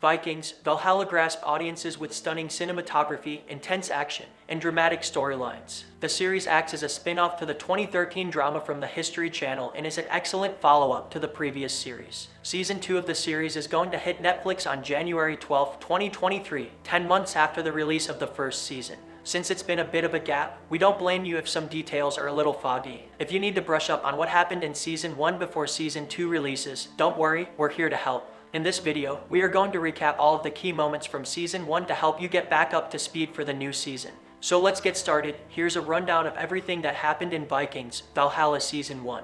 Vikings, Valhalla grasped audiences with stunning cinematography, intense action, and dramatic storylines. The series acts as a spin-off to the 2013 drama from the History Channel and is an excellent follow-up to the previous series. Season 2 of the series is going to hit Netflix on January 12, 2023, 10 months after the release of the first season. Since it's been a bit of a gap, we don't blame you if some details are a little foggy. If you need to brush up on what happened in Season 1 before Season 2 releases, don't worry, we're here to help. In this video, we are going to recap all of the key moments from Season 1 to help you get back up to speed for the new season. So let's get started. Here's a rundown of everything that happened in Vikings, Valhalla Season 1.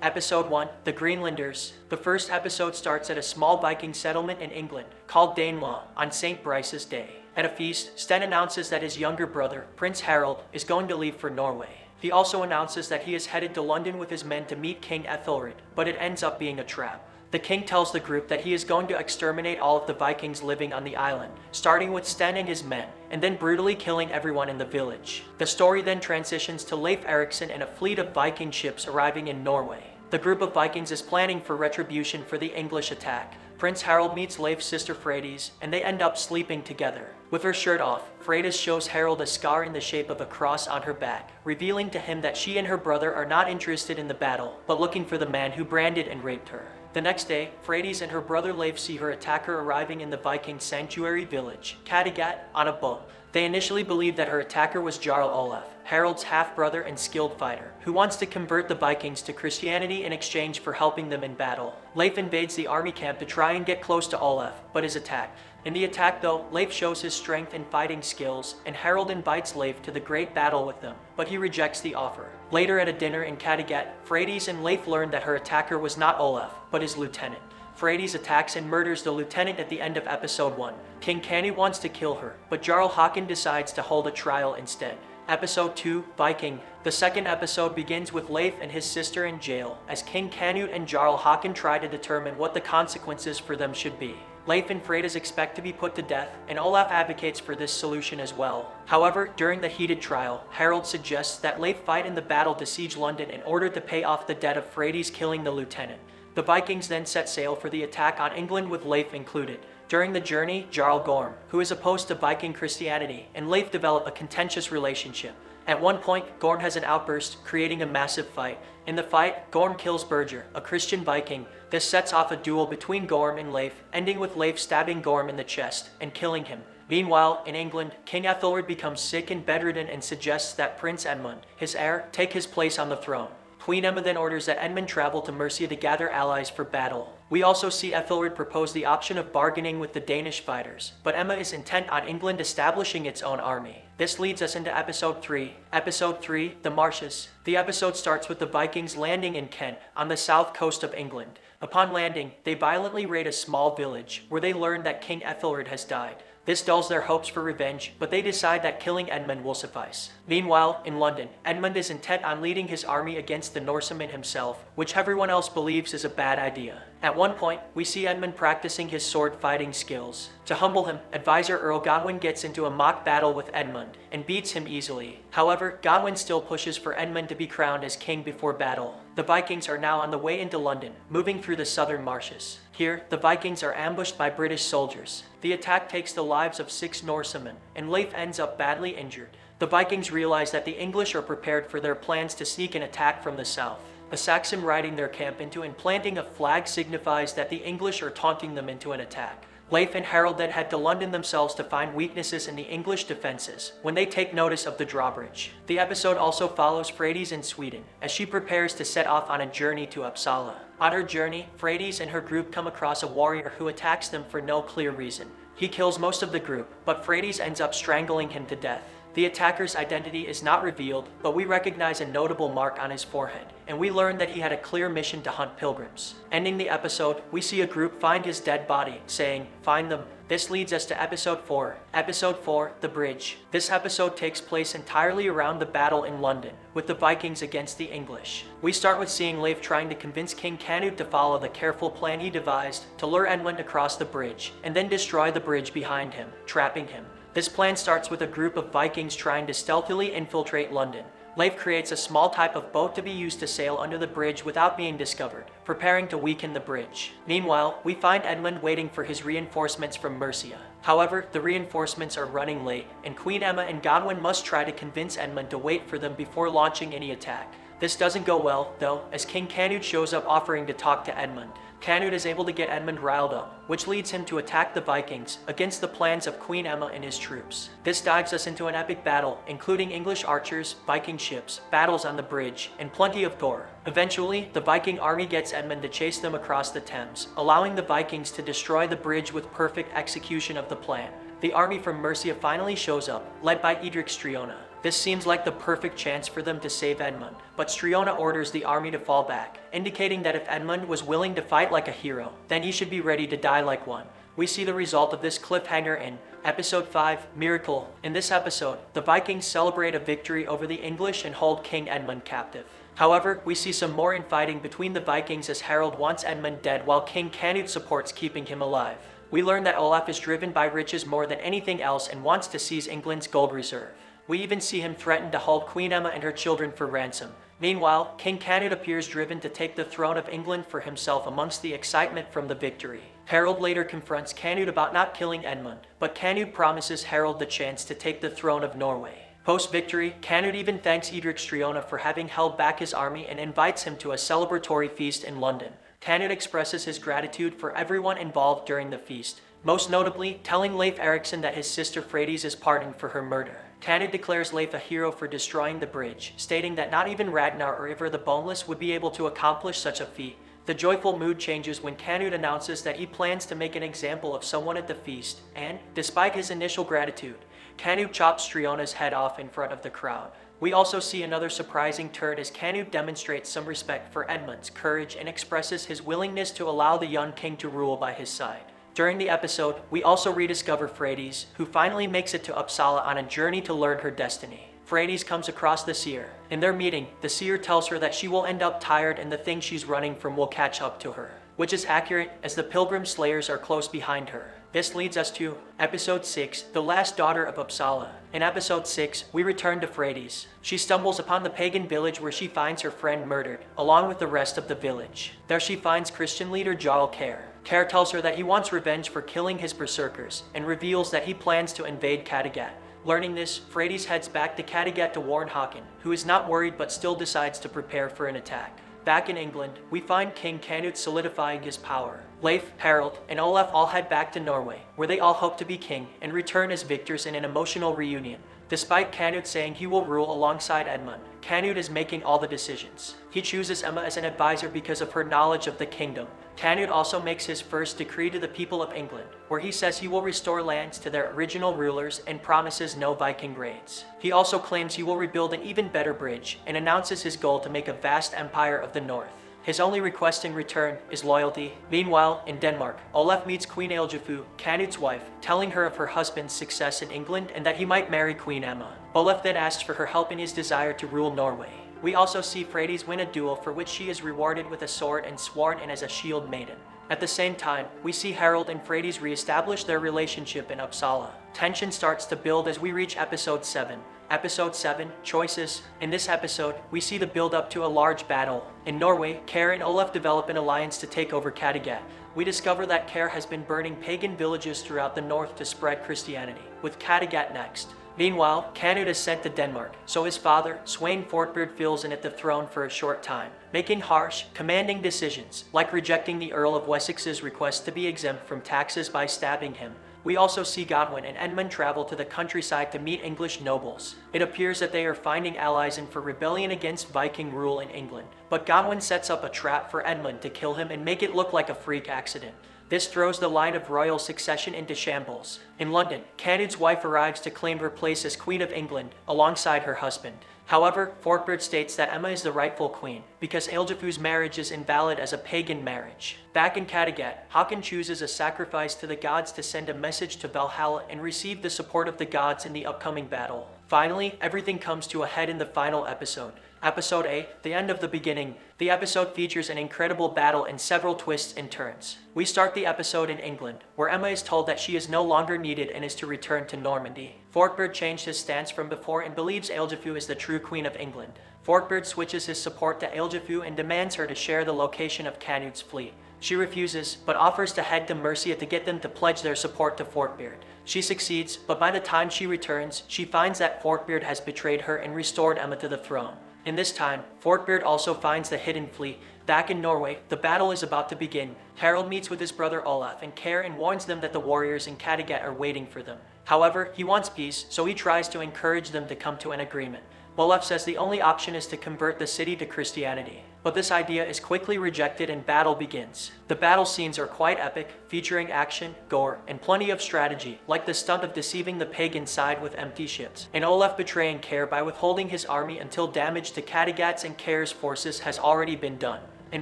Episode 1, The Greenlanders. The first episode starts at a small Viking settlement in England, called Danelaw, on St. Brice's Day. At a feast, Sten announces that his younger brother, Prince Harold, is going to leave for Norway. He also announces that he is headed to London with his men to meet King Ethelred, but it ends up being a trap. The king tells the group that he is going to exterminate all of the Vikings living on the island, starting with Sten and his men, and then brutally killing everyone in the village. The story then transitions to Leif Erikson and a fleet of Viking ships arriving in Norway. The group of Vikings is planning for retribution for the English attack. Prince Harold meets Leif's sister Freydis, and they end up sleeping together. With her shirt off, Freydis shows Harold a scar in the shape of a cross on her back, revealing to him that she and her brother are not interested in the battle, but looking for the man who branded and raped her. The next day, Freydis and her brother Leif see her attacker arriving in the Viking sanctuary village, Kattegat, on a boat. They initially believed that her attacker was Jarl Olaf, Harold's half-brother and skilled fighter, who wants to convert the Vikings to Christianity in exchange for helping them in battle. Leif invades the army camp to try and get close to Olaf, but is attacked. In the attack though, Leif shows his strength and fighting skills, and Harold invites Leif to the great battle with them, but he rejects the offer. Later at a dinner in Kattegat, Freydis and Leif learn that her attacker was not Olaf, but his lieutenant. Freydis attacks and murders the lieutenant at the end of episode 1. King Canute wants to kill her, but Jarl Håkon decides to hold a trial instead. Episode 2, Viking. The second episode begins with Leif and his sister in jail, as King Canute and Jarl Håkon try to determine what the consequences for them should be. Leif and Freydis expect to be put to death, and Olaf advocates for this solution as well. However, during the heated trial, Harold suggests that Leif fight in the battle to siege London in order to pay off the debt of Freydis killing the lieutenant. The Vikings then set sail for the attack on England with Leif included. During the journey, Jarl Gorm, who is opposed to Viking Christianity, and Leif develop a contentious relationship. At one point, Gorm has an outburst, creating a massive fight. In the fight, Gorm kills Birger, a Christian Viking. This sets off a duel between Gorm and Leif, ending with Leif stabbing Gorm in the chest and killing him. Meanwhile, in England, King Ethelred becomes sick and bedridden and suggests that Prince Edmund, his heir, take his place on the throne. Queen Emma then orders that Edmund travel to Mercia to gather allies for battle. We also see Ethelred propose the option of bargaining with the Danish fighters, but Emma is intent on England establishing its own army. This leads us into Episode 3. Episode 3, The Marshes. The episode starts with the Vikings landing in Kent, on the south coast of England. Upon landing, they violently raid a small village, where they learn that King Ethelred has died. This dulls their hopes for revenge, but they decide that killing Edmund will suffice. Meanwhile, in London, Edmund is intent on leading his army against the Norseman himself, which everyone else believes is a bad idea. At one point, we see Edmund practicing his sword fighting skills. To humble him, advisor Earl Godwin gets into a mock battle with Edmund and beats him easily. However, Godwin still pushes for Edmund to be crowned as king before battle. The Vikings are now on the way into London, moving through the southern marshes. Here, the Vikings are ambushed by British soldiers. The attack takes the lives of 6 Norsemen, and Leif ends up badly injured. The Vikings realize that the English are prepared for their plans to sneak an attack from the south. The Saxon riding their camp into and planting a flag signifies that the English are taunting them into an attack. Leif and Harold then head to London themselves to find weaknesses in the English defenses when they take notice of the drawbridge. The episode also follows Freydis in Sweden as she prepares to set off on a journey to Uppsala. On her journey, Freydis and her group come across a warrior who attacks them for no clear reason. He kills most of the group, but Freydis ends up strangling him to death. The attacker's identity is not revealed, but we recognize a notable mark on his forehead, and we learn that he had a clear mission to hunt pilgrims. Ending the episode, we see a group find his dead body, saying, "Find them." This leads us to Episode 4. Episode 4, The Bridge. This episode takes place entirely around the battle in London, with the Vikings against the English. We start with seeing Leif trying to convince King Canute to follow the careful plan he devised to lure Edmund across the bridge, and then destroy the bridge behind him, trapping him. This plan starts with a group of Vikings trying to stealthily infiltrate London. Leif creates a small type of boat to be used to sail under the bridge without being discovered, preparing to weaken the bridge. Meanwhile, we find Edmund waiting for his reinforcements from Mercia. However, the reinforcements are running late, and Queen Emma and Godwin must try to convince Edmund to wait for them before launching any attack. This doesn't go well, though, as King Canute shows up offering to talk to Edmund. Canute is able to get Edmund riled up, which leads him to attack the Vikings against the plans of Queen Emma and his troops. This dives us into an epic battle, including English archers, Viking ships, battles on the bridge, and plenty of gore. Eventually, the Viking army gets Edmund to chase them across the Thames, allowing the Vikings to destroy the bridge with perfect execution of the plan. The army from Mercia finally shows up, led by Edric Striona. This seems like the perfect chance for them to save Edmund, but Striona orders the army to fall back, indicating that if Edmund was willing to fight like a hero, then he should be ready to die like one. We see the result of this cliffhanger in Episode 5, Miracle. In this episode, the Vikings celebrate a victory over the English and hold King Edmund captive. However, we see some more infighting between the Vikings as Harold wants Edmund dead while King Canute supports keeping him alive. We learn that Olaf is driven by riches more than anything else and wants to seize England's gold reserve. We even see him threaten to hold Queen Emma and her children for ransom. Meanwhile, King Canute appears driven to take the throne of England for himself amongst the excitement from the victory. Harold later confronts Canute about not killing Edmund, but Canute promises Harold the chance to take the throne of Norway. Post-victory, Canute even thanks Edric Striona for having held back his army and invites him to a celebratory feast in London. Canute expresses his gratitude for everyone involved during the feast, most notably telling Leif Erikson that his sister Freydis is pardoned for her murder. Canute declares Leif a hero for destroying the bridge, stating that not even Ragnar or Ivar the Boneless would be able to accomplish such a feat. The joyful mood changes when Canute announces that he plans to make an example of someone at the feast, and, despite his initial gratitude, Canute chops Striona's head off in front of the crowd. We also see another surprising turn as Canute demonstrates some respect for Edmund's courage and expresses his willingness to allow the young king to rule by his side. During the episode, we also rediscover Freydis, who finally makes it to Uppsala on a journey to learn her destiny. Freydis comes across the seer. In their meeting, the seer tells her that she will end up tired and the thing she's running from will catch up to her, which is accurate as the Pilgrim Slayers are close behind her. This leads us to Episode 6, The Last Daughter of Uppsala. In Episode 6, we return to Freydis. She stumbles upon the pagan village where she finds her friend murdered, along with the rest of the village. There she finds Christian leader Jarl Kare. Kare tells her that he wants revenge for killing his berserkers, and reveals that he plans to invade Kattegat. Learning this, Freydis heads back to Kattegat to warn Håkon, who is not worried but still decides to prepare for an attack. Back in England, we find King Canute solidifying his power. Leif, Harold, and Olaf all head back to Norway, where they all hope to be king and return as victors in an emotional reunion. Despite Canute saying he will rule alongside Edmund, Canute is making all the decisions. He chooses Emma as an advisor because of her knowledge of the kingdom. Canute also makes his first decree to the people of England, where he says he will restore lands to their original rulers and promises no Viking raids. He also claims he will rebuild an even better bridge and announces his goal to make a vast empire of the north. His only request in return is loyalty. Meanwhile, in Denmark, Olaf meets Queen Ealhjafur, Canute's wife, telling her of her husband's success in England and that he might marry Queen Emma. Olaf then asks for her help in his desire to rule Norway. We also see Freydis win a duel for which she is rewarded with a sword and sworn in as a shield maiden. At the same time, we see Harold and Freydis re-establish their relationship in Uppsala. Tension starts to build as we reach Episode 7. Episode 7, Choices. In this episode, we see the build-up to a large battle. In Norway, Kare and Olaf develop an alliance to take over Kattegat. We discover that Kare has been burning pagan villages throughout the north to spread Christianity, with Kattegat next. Meanwhile, Canute is sent to Denmark, so his father, Sweyn Fortbeard, fills in at the throne for a short time, making harsh, commanding decisions, like rejecting the Earl of Wessex's request to be exempt from taxes by stabbing him. We also see Godwin and Edmund travel to the countryside to meet English nobles. It appears that they are finding allies in for rebellion against Viking rule in England, but Godwin sets up a trap for Edmund to kill him and make it look like a freak accident. This throws the line of royal succession into shambles. In London, Canute's wife arrives to claim her place as Queen of England alongside her husband. However, Fortbeard states that Emma is the rightful queen because Ealhjafur's marriage is invalid as a pagan marriage. Back in Kattegat, Håkon chooses a sacrifice to the gods to send a message to Valhalla and receive the support of the gods in the upcoming battle. Finally, everything comes to a head in the final episode. Episode 8, The End of the Beginning. The episode features an incredible battle and several twists and turns. We start the episode in England, where Emma is told that she is no longer needed and is to return to Normandy. Forkbeard changed his stance from before and believes Ealhdifu is the true Queen of England. Forkbeard switches his support to Ealhdifu and demands her to share the location of Canute's fleet. She refuses, but offers to head to Mercia to get them to pledge their support to Forkbeard. She succeeds, but by the time she returns, she finds that Forkbeard has betrayed her and restored Emma to the throne. In this time, Forkbeard also finds the hidden fleet. Back in Norway, the battle is about to begin. Harold meets with his brother Olaf and Care and warns them that the warriors in Kattegat are waiting for them. However, he wants peace, so he tries to encourage them to come to an agreement. Olaf says the only option is to convert the city to Christianity. But this idea is quickly rejected and battle begins. The battle scenes are quite epic, featuring action, gore, and plenty of strategy, like the stunt of deceiving the pagan side with empty ships, and Olaf betraying Care by withholding his army until damage to Kattegat's and Care's forces has already been done. In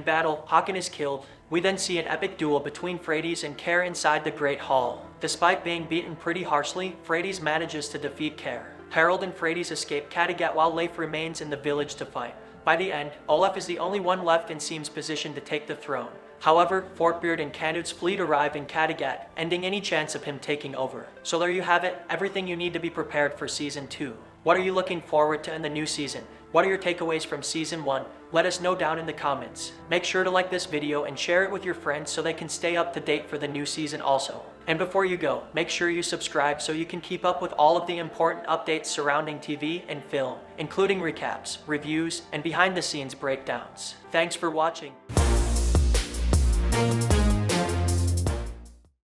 battle, Håkon is killed. We then see an epic duel between Freydis and Care inside the Great Hall. Despite being beaten pretty harshly, Freydis manages to defeat Care. Harold and Freydis escape Kattegat while Leif remains in the village to fight. By the end, Olaf is the only one left and seems positioned to take the throne. However, Forkbeard and Canute's fleet arrive in Kattegat, ending any chance of him taking over. So there you have it, everything you need to be prepared for Season 2. What are you looking forward to in the new season? What are your takeaways from Season 1? Let us know down in the comments. Make sure to like this video and share it with your friends so they can stay up to date for the new season also. And before you go, make sure you subscribe so you can keep up with all of the important updates surrounding TV and film, including recaps, reviews, and behind-the-scenes breakdowns. Thanks for watching.